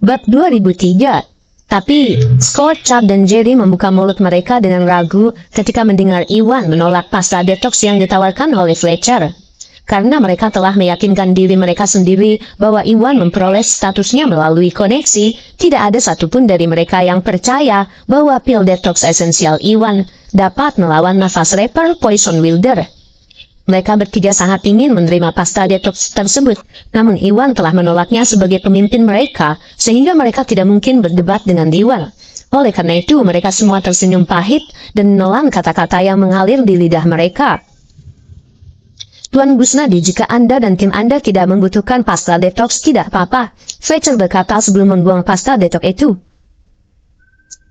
Bab 2003. Tapi, Scott, Chuck, dan Jerry membuka mulut mereka dengan ragu ketika mendengar Iwan menolak pasta detox yang ditawarkan oleh Fletcher. Karena mereka telah meyakinkan diri mereka sendiri bahwa Iwan memperoleh statusnya melalui koneksi, tidak ada satupun dari mereka yang percaya bahwa pil detox esensial Iwan dapat melawan nafas rapper Poison Wilder. Mereka bertiga sangat ingin menerima pasta detox tersebut, namun Iwan telah menolaknya sebagai pemimpin mereka, sehingga mereka tidak mungkin berdebat dengan Iwan. Oleh karena itu, mereka semua tersenyum pahit dan menelan kata-kata yang mengalir di lidah mereka. Tuan Gusnadi, jika Anda dan tim Anda tidak membutuhkan pasta detox, tidak apa-apa, Fletcher berkata sebelum membuang pasta detox itu.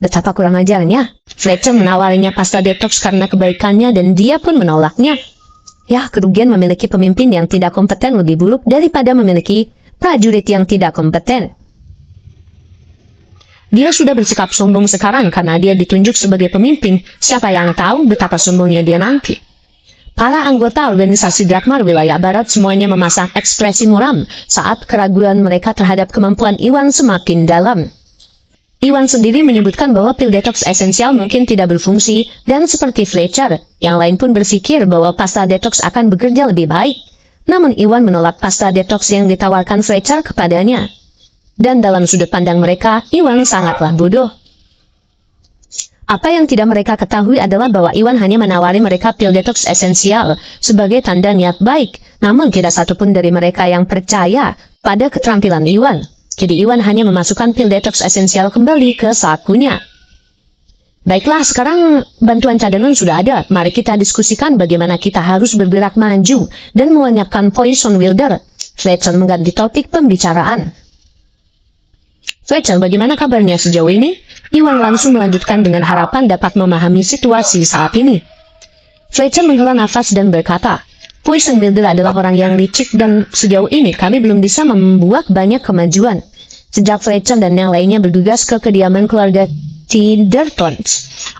Betapa kurang ajarnya. Fletcher menawarinya pasta detox karena kebaikannya dan dia pun menolaknya. Ya, kerugian memiliki pemimpin yang tidak kompeten lebih buruk daripada memiliki prajurit yang tidak kompeten. Dia sudah bersikap sombong sekarang karena dia ditunjuk sebagai pemimpin. Siapa yang tahu betapa sombongnya dia nanti. Para anggota organisasi Drakmar wilayah barat semuanya memasang ekspresi muram saat keraguan mereka terhadap kemampuan Iwan semakin dalam. Iwan sendiri menyebutkan bahwa pil detox esensial mungkin tidak berfungsi, dan seperti Fletcher, yang lain pun berpikir bahwa pasta detox akan bekerja lebih baik. Namun Iwan menolak pasta detox yang ditawarkan Fletcher kepadanya. Dan dalam sudut pandang mereka, Iwan sangatlah bodoh. Apa yang tidak mereka ketahui adalah bahwa Iwan hanya menawari mereka pil detox esensial sebagai tanda niat baik, namun tidak satupun dari mereka yang percaya pada keterampilan Iwan. Jadi Iwan hanya memasukkan pil detox esensial kembali ke sakunya. Baiklah, sekarang bantuan cadangan sudah ada. Mari kita diskusikan bagaimana kita harus bergerak maju dan melenyapkan Poison Wilder. Fletcher mengganti topik pembicaraan. Fletcher, bagaimana kabarnya sejauh ini? Iwan langsung melanjutkan dengan harapan dapat memahami situasi saat ini. Fletcher menghela nafas dan berkata, Poison Wilder adalah orang yang licik dan sejauh ini kami belum bisa membuat banyak kemajuan. Sejak Fletcher dan yang lainnya bergegas ke kediaman keluarga Tidderton,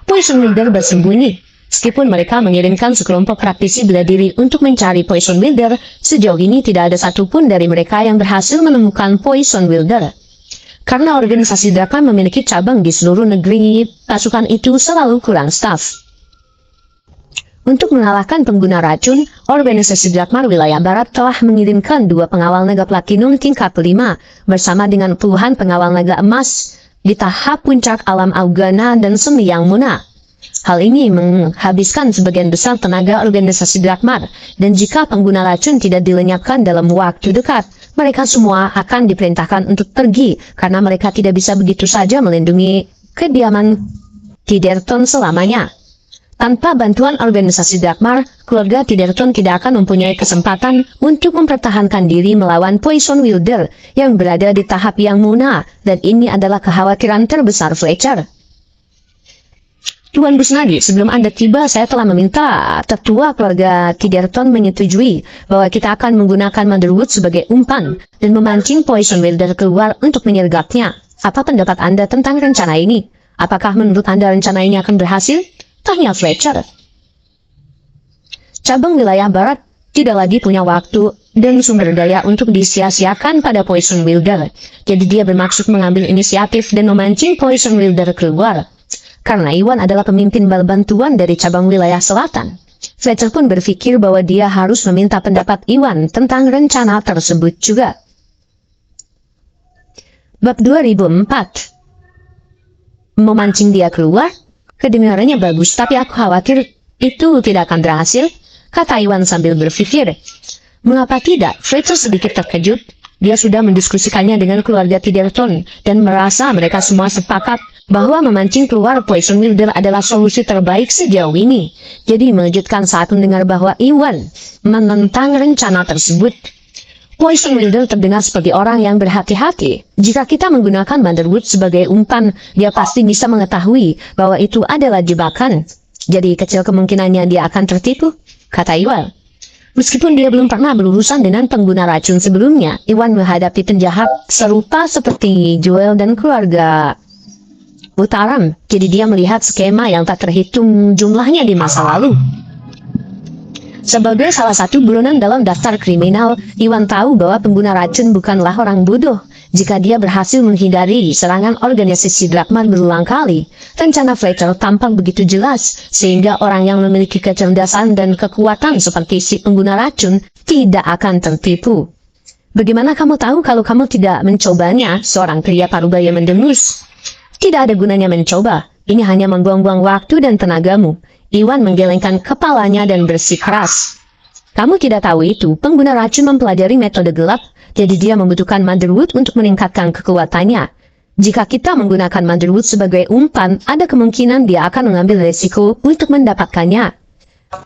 Poison Wilder bersembunyi. Meskipun mereka mengirimkan sekelompok praktisi bela diri untuk mencari Poison Wilder, sejauh ini tidak ada satupun dari mereka yang berhasil menemukan Poison Wilder. Karena organisasi Drakmar memiliki cabang di seluruh negeri, pasukan itu selalu kurang staf. Untuk mengalahkan pengguna racun, organisasi Drakmar wilayah barat telah mengirimkan 2 pengawal naga platinum tingkat 5 bersama dengan puluhan pengawal naga emas di tahap puncak alam Augana dan Sembiang Muna. Hal ini menghabiskan sebagian besar tenaga organisasi Drakmar, dan jika pengguna racun tidak dilenyapkan dalam waktu dekat, mereka semua akan diperintahkan untuk pergi karena mereka tidak bisa begitu saja melindungi kediaman Tidderton selamanya. Tanpa bantuan organisasi Drakmar, keluarga Tidderton tidak akan mempunyai kesempatan untuk mempertahankan diri melawan Poison Wilder yang berada di tahap yang muna, dan ini adalah kekhawatiran terbesar Fletcher. Tuan Gusnadi, sebelum Anda tiba, saya telah meminta tetua keluarga Tidderton menyetujui bahwa kita akan menggunakan Motherwood sebagai umpan dan memancing Poison Wilder keluar untuk menyergapnya. Apa pendapat Anda tentang rencana ini? Apakah menurut Anda rencana ini akan berhasil? Tanya Fletcher. Cabang wilayah barat tidak lagi punya waktu dan sumber daya untuk disia-siakan pada Poison Wilder. Jadi dia bermaksud mengambil inisiatif dan memancing Poison Wilder keluar. Karena Iwan adalah pemimpin bal bantuan dari cabang wilayah selatan, Fletcher pun berpikir bahwa dia harus meminta pendapat Iwan tentang rencana tersebut juga. Bab 2004. Memancing dia keluar? Kedengarannya bagus, tapi aku khawatir itu tidak akan berhasil, kata Iwan sambil berpikir. Mengapa tidak? Fletcher sedikit terkejut. Dia sudah mendiskusikannya dengan keluarga Tidderton dan merasa mereka semua sepakat bahwa memancing keluar Poison Wilder adalah solusi terbaik sejauh ini. Jadi mengejutkan saat mendengar bahwa Iwan menentang rencana tersebut. Poison Wilder terdengar seperti orang yang berhati-hati. Jika kita menggunakan Motherwood sebagai umpan, dia pasti bisa mengetahui bahwa itu adalah jebakan. Jadi kecil kemungkinannya dia akan tertipu, kata Iwan. Meskipun dia belum pernah berurusan dengan pengguna racun sebelumnya, Iwan menghadapi penjahat serupa seperti Joel dan keluarga Utaram. Jadi dia melihat skema yang tak terhitung jumlahnya di masa lalu. Sebagai salah satu buronan dalam daftar kriminal, Iwan tahu bahwa pengguna racun bukanlah orang bodoh. Jika dia berhasil menghindari serangan organisasi Drakmar berulang kali, rencana Fletcher tampak begitu jelas, sehingga orang yang memiliki kecerdasan dan kekuatan seperti si pengguna racun tidak akan tertipu. Bagaimana kamu tahu kalau kamu tidak mencobanya? Seorang pria parubaya mendengus. Tidak ada gunanya mencoba, ini hanya membuang-buang waktu dan tenagamu. Iwan menggelengkan kepalanya dan bersikeras. Kamu tidak tahu itu, pengguna racun mempelajari metode gelap, jadi dia membutuhkan Motherwood untuk meningkatkan kekuatannya. Jika kita menggunakan Motherwood sebagai umpan, ada kemungkinan dia akan mengambil resiko untuk mendapatkannya.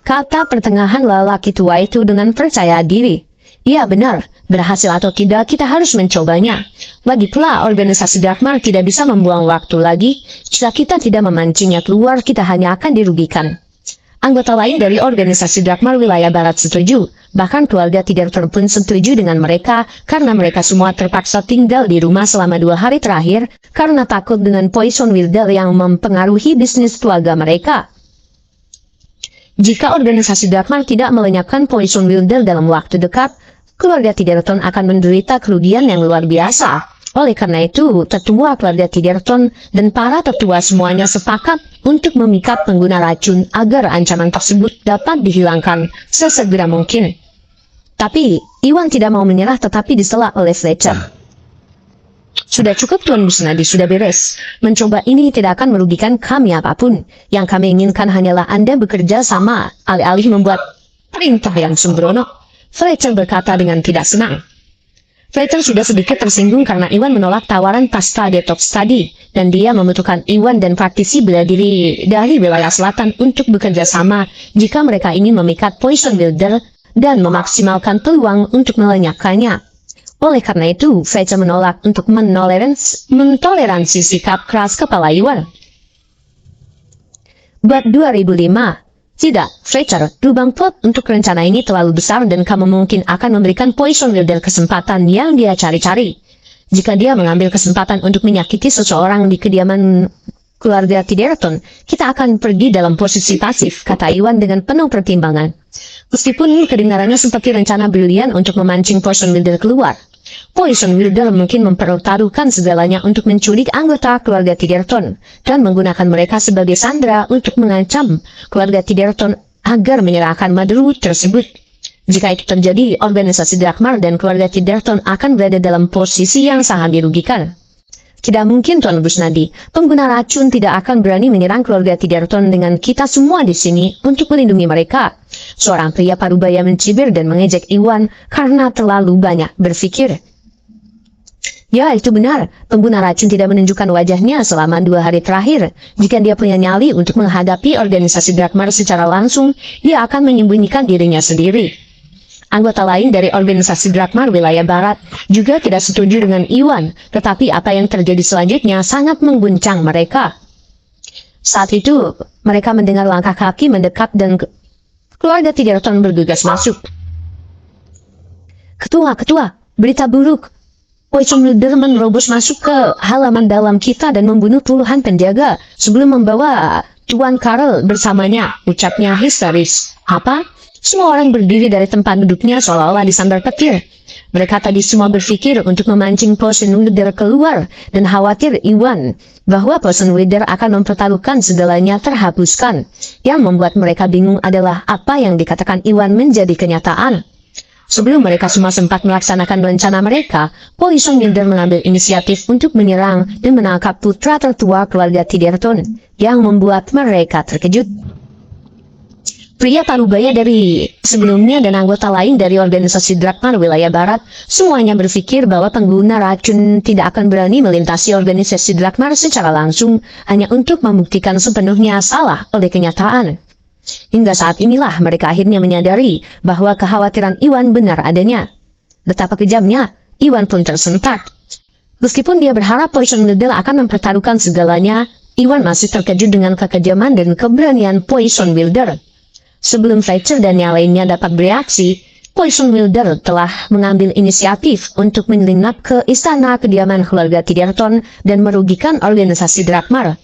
Kata pertengahan lelaki tua itu dengan percaya diri. Iya benar, berhasil atau tidak kita harus mencobanya. Lagi pula organisasi Drakmar tidak bisa membuang waktu lagi. Jika kita tidak memancingnya keluar, kita hanya akan dirugikan. Anggota lain dari organisasi Drakmar wilayah barat setuju, bahkan keluarga Tiderton pun setuju dengan mereka, karena mereka semua terpaksa tinggal di rumah selama 2 hari terakhir, karena takut dengan poison wilder yang mempengaruhi bisnis keluarga mereka. Jika organisasi Drakmar tidak melenyapkan poison wilder dalam waktu dekat, keluarga Tiderton akan menderita kerugian yang luar biasa. Oleh karena itu, tetua keluarga Tiderton dan para tetua semuanya sepakat untuk memikat pengguna racun agar ancaman tersebut dapat dihilangkan sesegera mungkin. Tapi, Iwan tidak mau menyerah tetapi disela oleh Fletcher. Sudah cukup Tuan Busnadi, sudah beres. Mencoba ini tidak akan merugikan kami apapun. Yang kami inginkan hanyalah Anda bekerja sama, alih-alih membuat perintah yang sembrono. Fletcher berkata dengan tidak senang. Fletcher sudah sedikit tersinggung karena Iwan menolak tawaran pasca detox tadi, dan dia membutuhkan Iwan dan praktisi bela diri dari wilayah selatan untuk bekerja sama jika mereka ingin memikat poison wilder dan memaksimalkan peluang untuk melenyapkannya. Oleh karena itu, Fletcher menolak untuk mentoleransi sikap keras kepala Iwan. Bab 2005. Tidak, Fletcher, lubang plot untuk rencana ini terlalu besar dan kamu mungkin akan memberikan poison wilder kesempatan yang dia cari-cari. Jika dia mengambil kesempatan untuk menyakiti seseorang di kediaman keluarga Tiderton, kita akan pergi dalam posisi pasif, kata Iwan dengan penuh pertimbangan. Meskipun kedengarannya seperti rencana brilian untuk memancing poison wilder keluar, poison wilder mungkin mempertaruhkan segalanya untuk menculik anggota keluarga Tiderton dan menggunakan mereka sebagai sandera untuk mengancam keluarga Tiderton agar menyerahkan Motherwood tersebut. Jika itu terjadi, organisasi Drakmar dan keluarga Tiderton akan berada dalam posisi yang sangat dirugikan. Tidak mungkin, Tuan Busnadi. Pengguna racun tidak akan berani menyerang keluarga Tiderton dengan kita semua di sini untuk melindungi mereka. Seorang pria parubaya mencibir dan mengejek Iwan karena terlalu banyak berpikir. Ya, itu benar. Pengguna racun tidak menunjukkan wajahnya selama 2 hari terakhir. Jika dia punya nyali untuk menghadapi organisasi Drakmar secara langsung, dia akan menyembunyikan dirinya sendiri. Anggota lain dari organisasi Drakmar wilayah barat juga tidak setuju dengan Iwan, tetapi apa yang terjadi selanjutnya sangat mengguncang mereka. Saat itu, mereka mendengar langkah kaki mendekat dan keluarga Tiderton bergegas masuk. Ketua, berita buruk. Poison wilder menerobos masuk ke halaman dalam kita dan membunuh puluhan penjaga sebelum membawa Tuan Karl bersamanya, ucapnya histeris. Apa? Semua orang berdiri dari tempat duduknya seolah-olah disambar petir. Mereka tadi semua berpikir untuk memancing poison wilder keluar dan khawatir Iwan bahwa poison wilder akan mempertaruhkan segalanya terhapuskan. Yang membuat mereka bingung adalah apa yang dikatakan Iwan menjadi kenyataan. Sebelum mereka semua sempat melaksanakan rencana mereka, poison wilder mengambil inisiatif untuk menyerang dan menangkap putra tertua keluarga Tiderton, yang membuat mereka terkejut. Pria parubaya dari sebelumnya dan anggota lain dari organisasi Drakmar wilayah barat, semuanya berpikir bahwa pengguna racun tidak akan berani melintasi organisasi Drakmar secara langsung, hanya untuk membuktikan sepenuhnya salah oleh kenyataan. Hingga saat inilah mereka akhirnya menyadari bahwa kekhawatiran Iwan benar adanya. Betapa kejamnya, Iwan pun tersentak. Meskipun dia berharap poison wilder akan mempertaruhkan segalanya, Iwan masih terkejut dengan kekejaman dan keberanian poison wilder. Sebelum Fletcher dan yang lainnya dapat bereaksi, poison wilder telah mengambil inisiatif untuk menyelinap ke istana kediaman keluarga Tiderton dan merugikan organisasi Drakmar.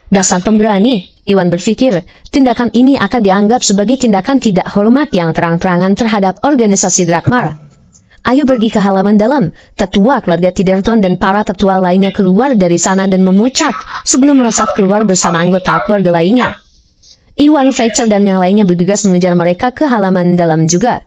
Dasar pemberani, Iwan berpikir, tindakan ini akan dianggap sebagai tindakan tidak hormat yang terang-terangan terhadap organisasi Drakmar. Ayo pergi ke halaman dalam. Tetua keluarga Tiderton dan para tetua lainnya keluar dari sana dan memucat sebelum melesat keluar bersama anggota keluarga lainnya. Iwan, Rachel, dan yang lainnya bergegas mengejar mereka ke halaman dalam juga.